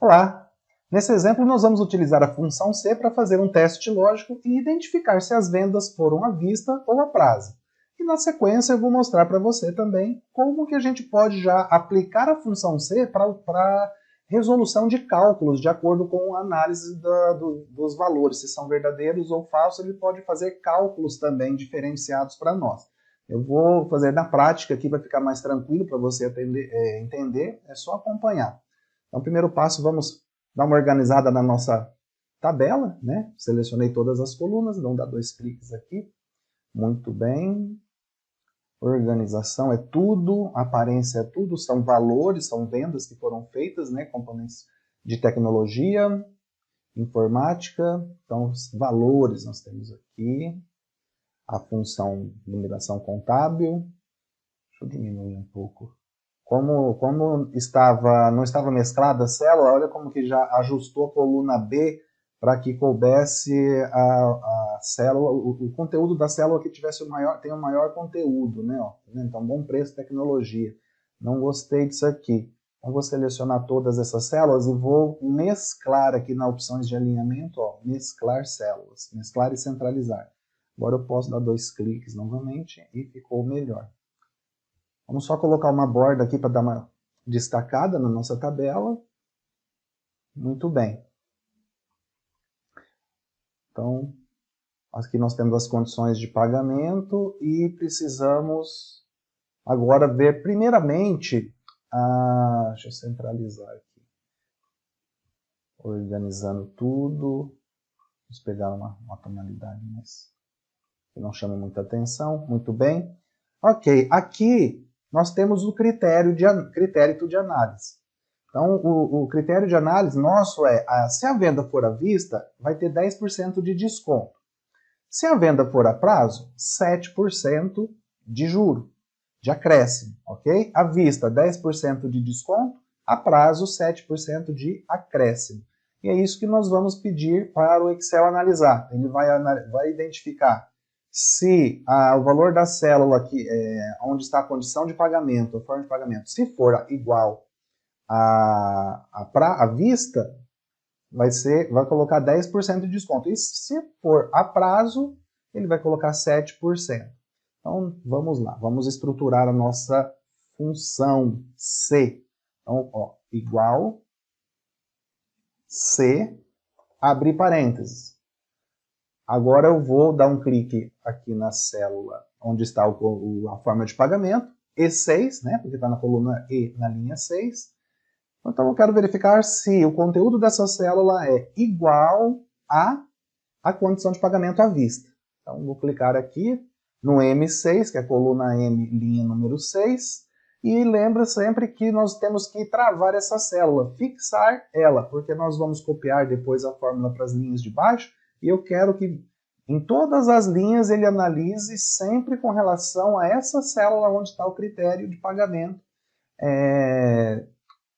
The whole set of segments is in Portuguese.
Olá! Nesse exemplo, nós vamos utilizar a função C para fazer um teste lógico e identificar se as vendas foram à vista ou a prazo. E na sequência eu vou mostrar para você também como que a gente pode já aplicar a função C para resolução de cálculos de acordo com a análise dos valores, se são verdadeiros ou falsos. Ele pode fazer cálculos também diferenciados para nós. Eu vou fazer na prática aqui para ficar mais tranquilo para você entender, é só acompanhar. Então, primeiro passo, vamos dar uma organizada na nossa tabela, né? Selecionei todas as colunas, vamos dar 2 cliques aqui. Muito bem. Organização é tudo, aparência é tudo, são valores, são vendas que foram feitas, né? Componentes de tecnologia, informática. Então, os valores nós temos aqui. A função de numeração contábil. Deixa eu diminuir um pouco. Como não estava mesclada a célula, olha como que já ajustou a coluna B para que coubesse a célula, o conteúdo da célula que tenha o maior conteúdo, né? Ó, então, bom preço, tecnologia. Não gostei disso aqui. Então, vou selecionar todas essas células e vou mesclar aqui na opções de alinhamento, ó, mesclar células, mesclar e centralizar. Agora eu posso dar 2 cliques novamente e ficou melhor. Vamos só colocar uma borda aqui para dar uma destacada na nossa tabela. Muito bem. Então, aqui nós temos as condições de pagamento e precisamos agora ver primeiramente, deixa eu centralizar aqui, organizando tudo. Vamos pegar uma tonalidade que não chama muita atenção. Muito bem. Ok, aqui nós temos o critério de análise. Então, o critério de análise nosso é, se a venda for à vista, vai ter 10% de desconto. Se a venda for a prazo, 7% de juro, de acréscimo, ok? À vista, 10% de desconto, a prazo, 7% de acréscimo. E é isso que nós vamos pedir para o Excel analisar. Ele vai identificar se o valor da célula aqui, onde está a condição de pagamento, a forma de pagamento, se for igual à vista, vai colocar 10% de desconto. E se for a prazo, ele vai colocar 7%. Então, vamos lá. Vamos estruturar a nossa função C. Então, ó, igual C, abrir parênteses. Agora eu vou dar um clique aqui na célula onde está a forma de pagamento, E6, né, porque está na coluna E, na linha 6. Então eu quero verificar se o conteúdo dessa célula é igual à condição de pagamento à vista. Então vou clicar aqui no M6, que é a coluna M, linha número 6, e lembra sempre que nós temos que travar essa célula, fixar ela, porque nós vamos copiar depois a fórmula para as linhas de baixo, e eu quero que em todas as linhas ele analise sempre com relação a essa célula onde está o critério de pagamento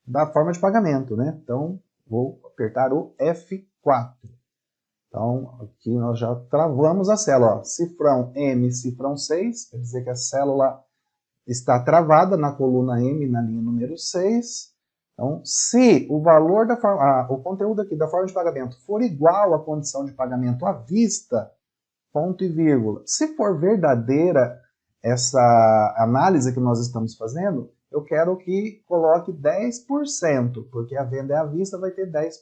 da forma de pagamento, né? Então, vou apertar o F4. Então, aqui nós já travamos a célula. Ó, cifrão M, cifrão 6, quer dizer que a célula está travada na coluna M, na linha número 6. Então, se o valor o conteúdo aqui da forma de pagamento for igual à condição de pagamento à vista, ponto e vírgula. Se for verdadeira essa análise que nós estamos fazendo, eu quero que coloque 10%, porque a venda é à vista, vai ter 10%.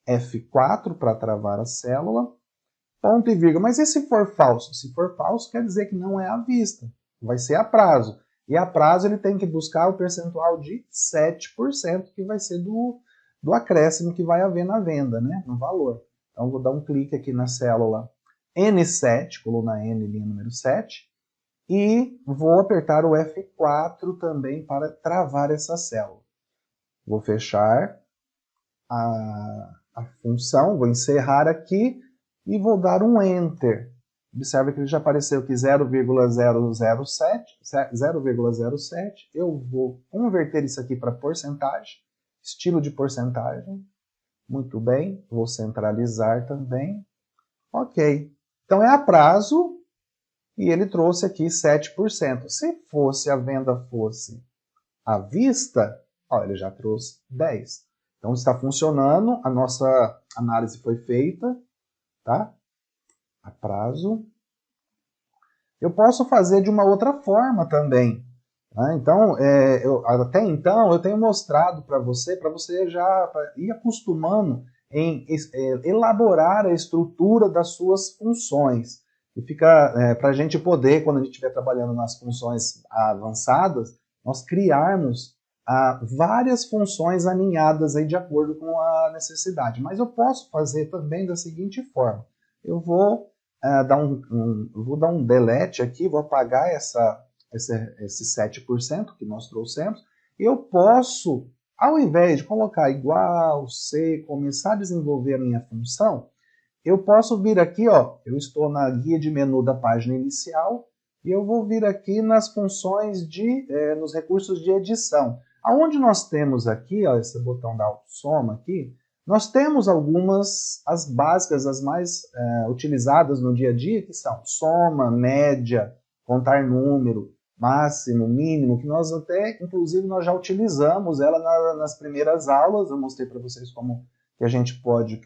F4 para travar a célula, ponto e vírgula. Mas e se for falso? Se for falso, quer dizer que não é à vista, vai ser a prazo. E a prazo ele tem que buscar o percentual de 7%, que vai ser do acréscimo que vai haver na venda, né? No valor. Então, vou dar um clique aqui na célula N7, coluna N, linha número 7, e vou apertar o F4 também para travar essa célula. Vou fechar a função, vou encerrar aqui e vou dar um Enter. Observe que ele já apareceu aqui 0,07. Eu vou converter isso aqui para porcentagem, estilo de porcentagem. Muito bem, vou centralizar também. Ok, então é a prazo e ele trouxe aqui 7%. Se a venda fosse à vista, ó, ele já trouxe 10%. Então está funcionando, a nossa análise foi feita, tá? A prazo. Eu posso fazer de uma outra forma também. Né? Então, até então, eu tenho mostrado para você já ir acostumando em elaborar a estrutura das suas funções. E fica para a gente poder, quando a gente estiver trabalhando nas funções avançadas, nós criarmos várias funções alinhadas aí de acordo com a necessidade. Mas eu posso fazer também da seguinte forma. Eu vou vou dar um delete aqui, vou apagar esse 7% que nós trouxemos. Eu posso, ao invés de colocar igual, C, começar a desenvolver a minha função, eu posso vir aqui, ó, eu estou na guia de menu da página inicial, e eu vou vir aqui nas funções nos recursos de edição. Aonde nós temos aqui, ó, esse botão da autossoma aqui, nós temos algumas, as básicas, as mais utilizadas no dia a dia, que são soma, média, contar número, máximo, mínimo, que nós até, inclusive, nós já utilizamos ela nas primeiras aulas. Eu mostrei para vocês como que a gente pode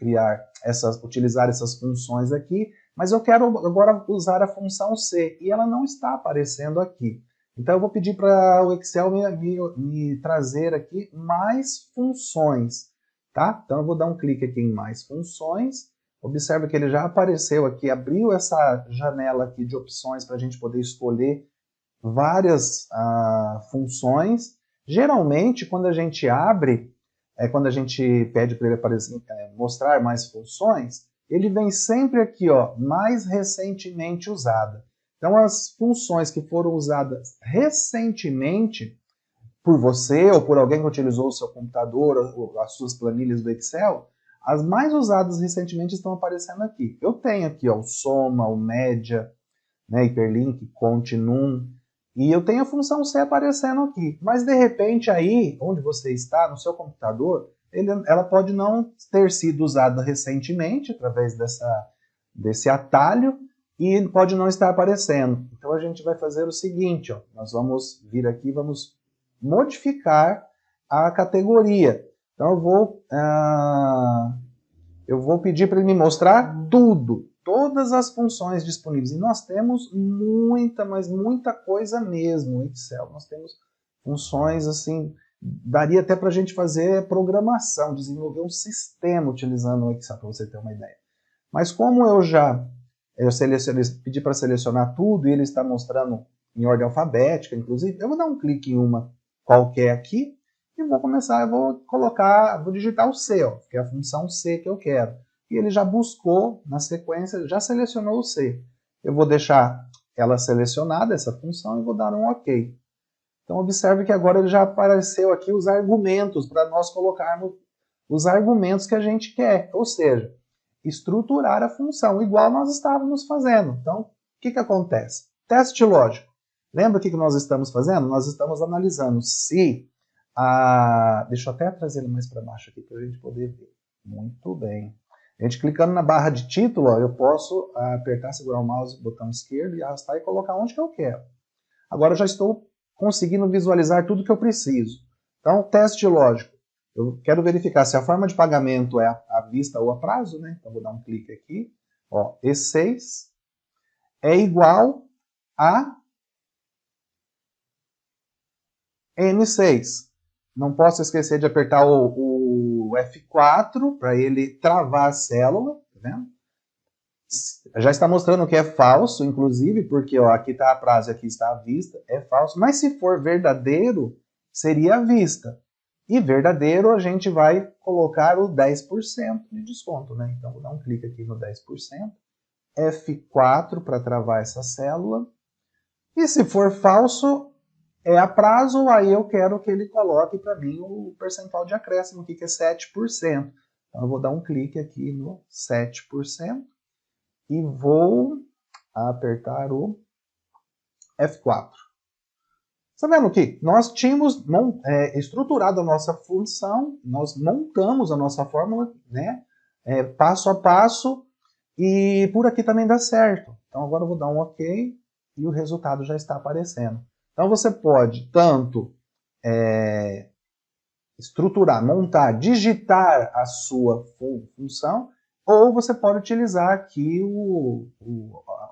utilizar essas funções aqui, mas eu quero agora usar a função C, e ela não está aparecendo aqui. Então eu vou pedir para o Excel me trazer aqui mais funções. Tá? Então eu vou dar um clique aqui em mais funções. Observe que ele já apareceu aqui, abriu essa janela aqui de opções para a gente poder escolher várias funções. Geralmente, quando a gente abre, quando a gente pede para ele mostrar mais funções, ele vem sempre aqui, ó, mais recentemente usada. Então as funções que foram usadas recentemente por você ou por alguém que utilizou o seu computador ou as suas planilhas do Excel, as mais usadas recentemente estão aparecendo aqui. Eu tenho aqui ó, o soma, o média, né, hiperlink, continum, e eu tenho a função C aparecendo aqui. Mas de repente aí, onde você está, no seu computador, ela pode não ter sido usada recentemente, através desse atalho, e pode não estar aparecendo. Então a gente vai fazer o seguinte, ó, nós vamos vir aqui, vamos modificar a categoria. Então eu vou pedir para ele me mostrar todas as funções disponíveis. E nós temos muita, mas muita coisa mesmo no Excel. Nós temos funções assim, daria até para a gente fazer programação, desenvolver um sistema utilizando o Excel, para você ter uma ideia. Mas como eu pedi para selecionar tudo e ele está mostrando em ordem alfabética, inclusive, eu vou dar um clique em uma qualquer aqui e vou digitar o C, ó, que é a função C que eu quero. E ele já buscou na sequência, já selecionou o C. Eu vou deixar ela selecionada, essa função, e vou dar um OK. Então observe que agora ele já apareceu aqui os argumentos, para nós colocarmos os argumentos que a gente quer, ou seja, estruturar a função, igual nós estávamos fazendo. Então, o que acontece? Teste lógico. Lembra o que nós estamos fazendo? Nós estamos analisando se deixa eu até trazer ele mais para baixo aqui para a gente poder ver. Muito bem. A gente clicando na barra de título, ó, eu posso apertar, segurar o mouse, botão esquerdo e arrastar e colocar onde que eu quero. Agora eu já estou conseguindo visualizar tudo que eu preciso. Então, teste lógico. Eu quero verificar se a forma de pagamento é à vista ou a prazo, né? Então, vou dar um clique aqui. Ó, E6 é igual a N6. Não posso esquecer de apertar o F4 para ele travar a célula, tá vendo? Já está mostrando que é falso, inclusive, porque ó, aqui está a prazo e aqui está a vista, é falso. Mas se for verdadeiro, seria a vista. E verdadeiro, a gente vai colocar o 10% de desconto, né? Então, vou dar um clique aqui no 10%. F4 para travar essa célula. E se for falso, é a prazo, aí eu quero que ele coloque para mim o percentual de acréscimo, que é 7%. Então, eu vou dar um clique aqui no 7% e vou apertar o F4. Está vendo que nós tínhamos estruturado a nossa função, nós montamos a nossa fórmula, né, passo a passo, e por aqui também dá certo. Então agora eu vou dar um OK e o resultado já está aparecendo. Então você pode tanto estruturar, montar, digitar a sua função, ou você pode utilizar aqui o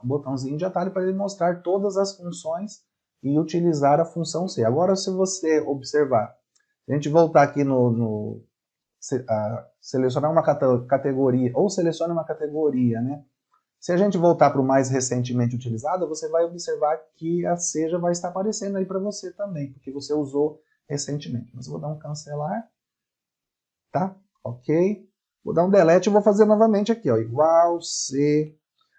botãozinho de atalho para ele mostrar todas as funções e utilizar a função C. Agora, se você observar, se a gente voltar aqui selecionar uma categoria, ou selecione uma categoria, né? Se a gente voltar para o mais recentemente utilizado, você vai observar que a C já vai estar aparecendo aí para você também, porque você usou recentemente. Mas eu vou dar um cancelar, tá? Ok. Vou dar um delete e vou fazer novamente aqui, ó, igual C,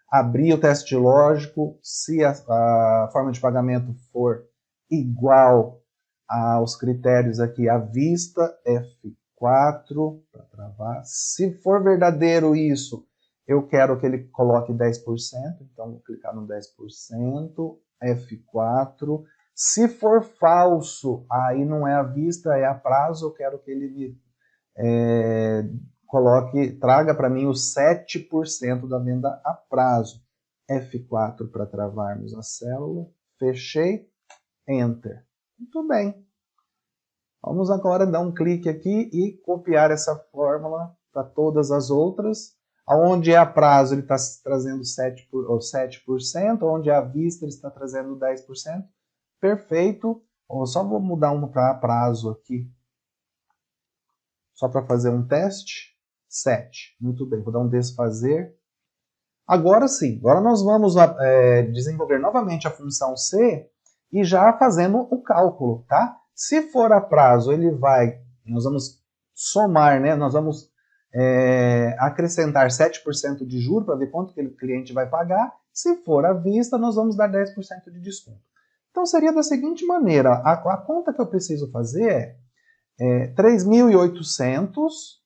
abrir o teste lógico, se a forma de pagamento for igual aos critérios aqui à vista, F4, para travar. Se for verdadeiro isso, eu quero que ele coloque 10%, então vou clicar no 10%, F4. Se for falso, aí não é à vista, é a prazo, eu quero que ele traga para mim os 7% da venda a prazo. F4 para travarmos a célula, fechei, Enter. Muito bem. Vamos agora dar um clique aqui e copiar essa fórmula para todas as outras. Onde é a prazo ele está trazendo 7%, onde é a vista ele está trazendo 10%. Perfeito. Eu só vou mudar uma para prazo aqui, só para fazer um teste. 7. Muito bem, vou dar um desfazer. Agora sim, agora nós vamos desenvolver novamente a função C e já fazendo o cálculo, tá? Se for a prazo, nós vamos somar, né? Nós vamos acrescentar 7% de juros para ver quanto que o cliente vai pagar. Se for à vista, nós vamos dar 10% de desconto. Então seria da seguinte maneira, a conta que eu preciso fazer é 3.800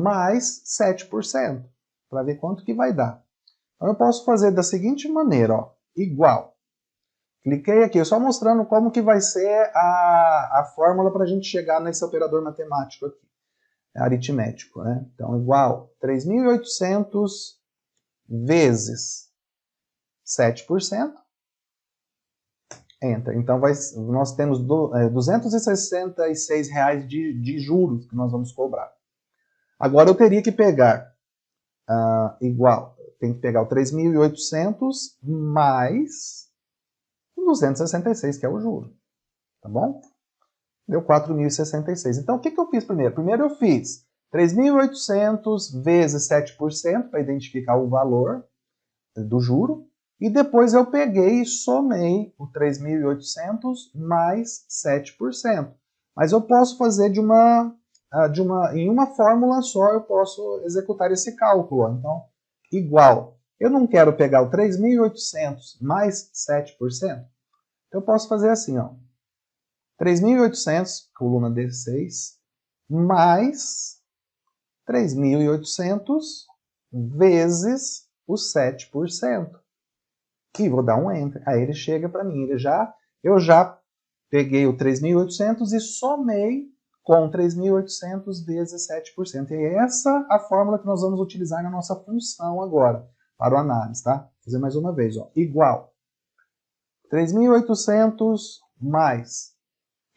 mais 7%, para ver quanto que vai dar. Então eu posso fazer da seguinte maneira, ó, igual. Cliquei aqui, só mostrando como que vai ser a fórmula para a gente chegar nesse operador matemático aqui, aritmético, né? Então, igual 3.800 vezes 7%, Enter. Então, nós temos R$266 de juros que nós vamos cobrar. Agora, eu teria que pegar tem que pegar o 3.800 mais 266, que é o juro, tá bom? Deu 4.066. Então, o que eu fiz primeiro? Primeiro eu fiz 3.800 vezes 7% para identificar o valor do juro. E depois eu peguei e somei o 3.800 mais 7%. Mas eu posso fazer em uma fórmula só, eu posso executar esse cálculo. Então, igual. Eu não quero pegar o 3.800 mais 7%. Então, eu posso fazer assim, ó. 3.800, coluna D6, mais 3.800 vezes os 7%. E vou dar um Enter. Aí ele chega para mim. Eu já peguei o 3.800 e somei com 3.800 vezes 7%. E é essa a fórmula que nós vamos utilizar na nossa função agora, para o análise, tá? Vou fazer mais uma vez, ó. Igual 3.800 mais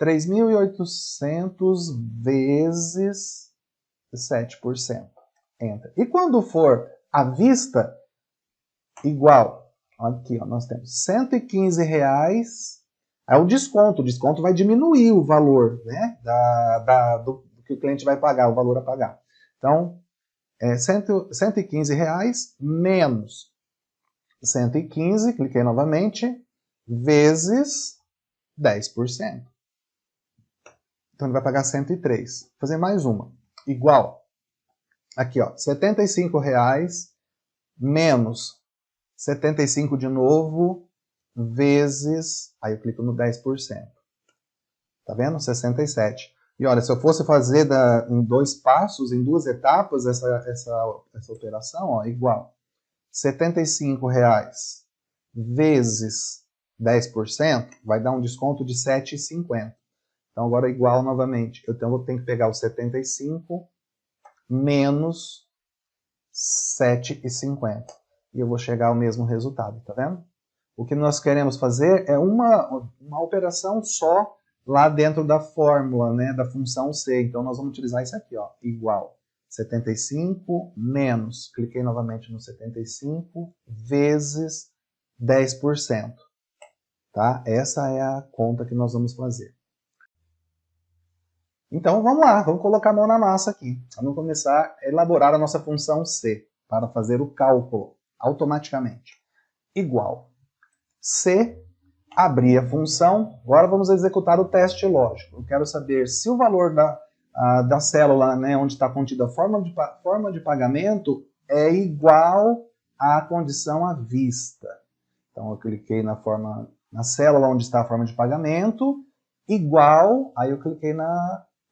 3.800 vezes 7%. Enter. E quando for à vista, igual, aqui ó, nós temos R$115, é o desconto vai diminuir o valor, né, do que o cliente vai pagar, o valor a pagar. Então, R$115 menos 115, cliquei novamente, vezes 10%. Então ele vai pagar 103. Vou fazer mais uma. Igual. Aqui, ó, R$75 menos 75 de novo, vezes... Aí eu clico no 10%. Tá vendo? 67. E olha, se eu fosse fazer em 2 passos, em 2 etapas, essa operação, ó, igual. R$75 vezes 10% vai dar um desconto de 7,50. Então agora igual novamente. Eu tenho que pegar o 75 menos 7,50. E eu vou chegar ao mesmo resultado, tá vendo? O que nós queremos fazer é uma operação só lá dentro da fórmula, né, da função C. Então, nós vamos utilizar isso aqui, ó, igual 75 menos, cliquei novamente no 75, vezes 10%. Tá? Essa é a conta que nós vamos fazer. Então, vamos lá, vamos colocar a mão na massa aqui. Vamos começar a elaborar a nossa função C, para fazer o cálculo automaticamente. Igual C, abrir a função, agora vamos executar o teste lógico. Eu quero saber se o valor da célula, né, onde está contida a forma de pagamento, é igual à condição à vista. Então, eu cliquei na célula onde está a forma de pagamento, igual, aí eu cliquei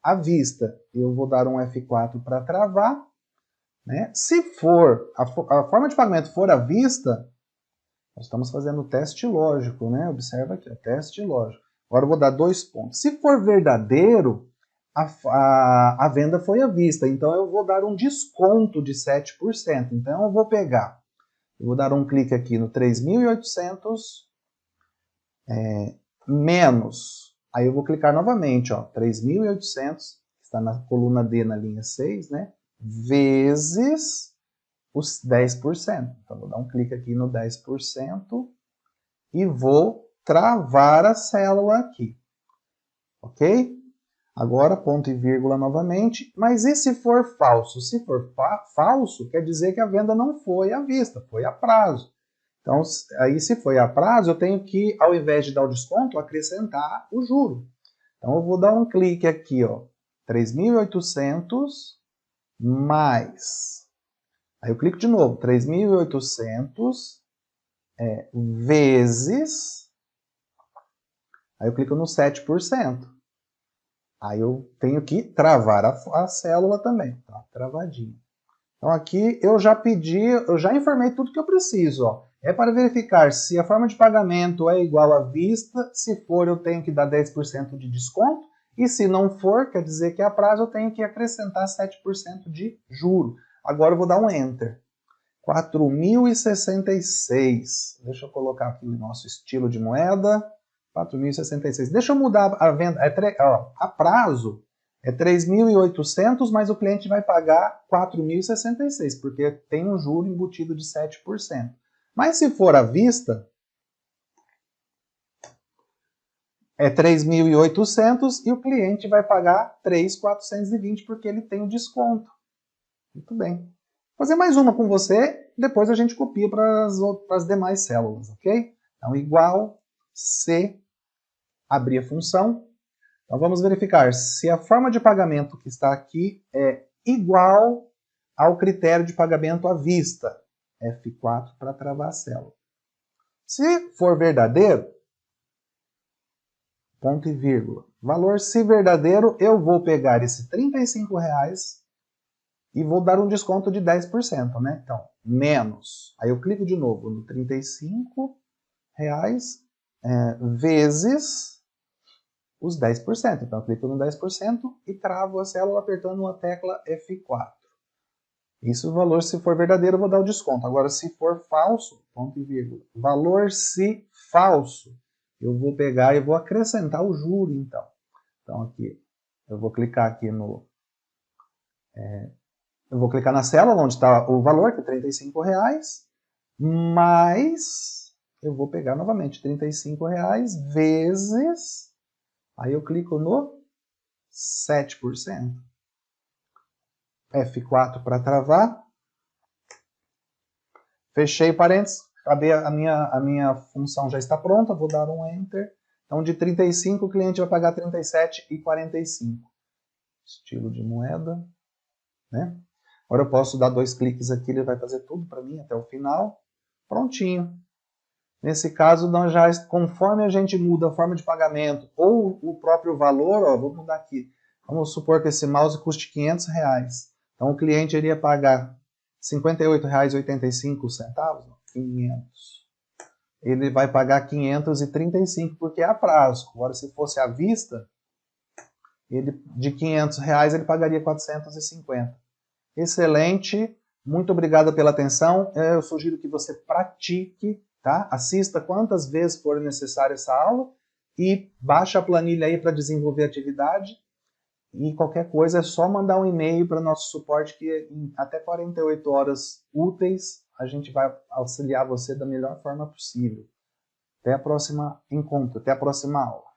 à vista. Eu vou dar um F4 para travar. Né? Se for a forma de pagamento for à vista, nós estamos fazendo o teste lógico, né? Observa aqui, o teste lógico. Agora eu vou dar 2 pontos. Se for verdadeiro, a venda foi à vista, então eu vou dar um desconto de 7%. Então eu vou dar um clique aqui no 3.800 menos, aí eu vou clicar novamente, ó, 3.800, está na coluna D na linha 6, né? Vezes os 10%. Então, vou dar um clique aqui no 10% e vou travar a célula aqui. Ok? Agora, ponto e vírgula novamente. Mas e se for falso? Se for falso, quer dizer que a venda não foi à vista, foi a prazo. Então, aí se foi a prazo, eu tenho que, ao invés de dar o desconto, acrescentar o juro. Então, eu vou dar um clique aqui, ó, 3.800 mais, aí eu clico de novo, 3.800 vezes, aí eu clico no 7%. Aí eu tenho que travar a célula também, tá? Travadinho. Então aqui eu já informei tudo que eu preciso, ó. É para verificar se a forma de pagamento é igual à vista, se for eu tenho que dar 10% de desconto, e se não for, quer dizer que a prazo eu tenho que acrescentar 7% de juro. Agora eu vou dar um Enter. 4.066. Deixa eu colocar aqui o nosso estilo de moeda. 4.066. Deixa eu mudar a venda. A prazo é 3.800, mas o cliente vai pagar 4.066, porque tem um juro embutido de 7%. Mas se for à vista, é 3.800 e o cliente vai pagar 3.420 porque ele tem o desconto. Muito bem. Vou fazer mais uma com você, depois a gente copia para as demais células, ok? Então, igual C, abrir a função. Então, vamos verificar se a forma de pagamento que está aqui é igual ao critério de pagamento à vista. F4 para travar a célula. Se for verdadeiro, ponto e vírgula. Valor, se verdadeiro, eu vou pegar esse R$35 e vou dar um desconto de 10%, né? Então, menos. Aí eu clico de novo no R$35 vezes os 10%. Então, eu clico no 10% e travo a célula apertando a tecla F4. Isso o valor, se for verdadeiro, eu vou dar o desconto. Agora, se for falso, ponto e vírgula. Valor, se falso, eu vou pegar e vou acrescentar o juro, então. Então, aqui, eu vou clicar aqui no... eu vou clicar na célula onde está o valor, que é R$35, mas eu vou pegar novamente R$35 vezes... Aí eu clico no 7%. F4 para travar. Fechei parênteses. Acabei a minha função já está pronta. Vou dar um Enter. Então, de 35, o cliente vai pagar R$ 37,45. Estilo de moeda. Né? Agora eu posso dar 2 cliques aqui, ele vai fazer tudo para mim até o final. Prontinho. Nesse caso, nós já, conforme a gente muda a forma de pagamento ou o próprio valor, ó, vou mudar aqui. Vamos supor que esse mouse custe R$500. Então o cliente iria pagar R$ 58,85, 500. Ele vai pagar 535 porque é a prazo. Agora, se fosse à vista, de R$500 ele pagaria 450. Excelente, muito obrigado pela atenção. Eu sugiro que você pratique, tá? Assista quantas vezes for necessário essa aula e baixa a planilha aí para desenvolver a atividade. E qualquer coisa é só mandar um e-mail para o nosso suporte que em até 48 horas úteis a gente vai auxiliar você da melhor forma possível. Até a próxima encontro, até a próxima aula.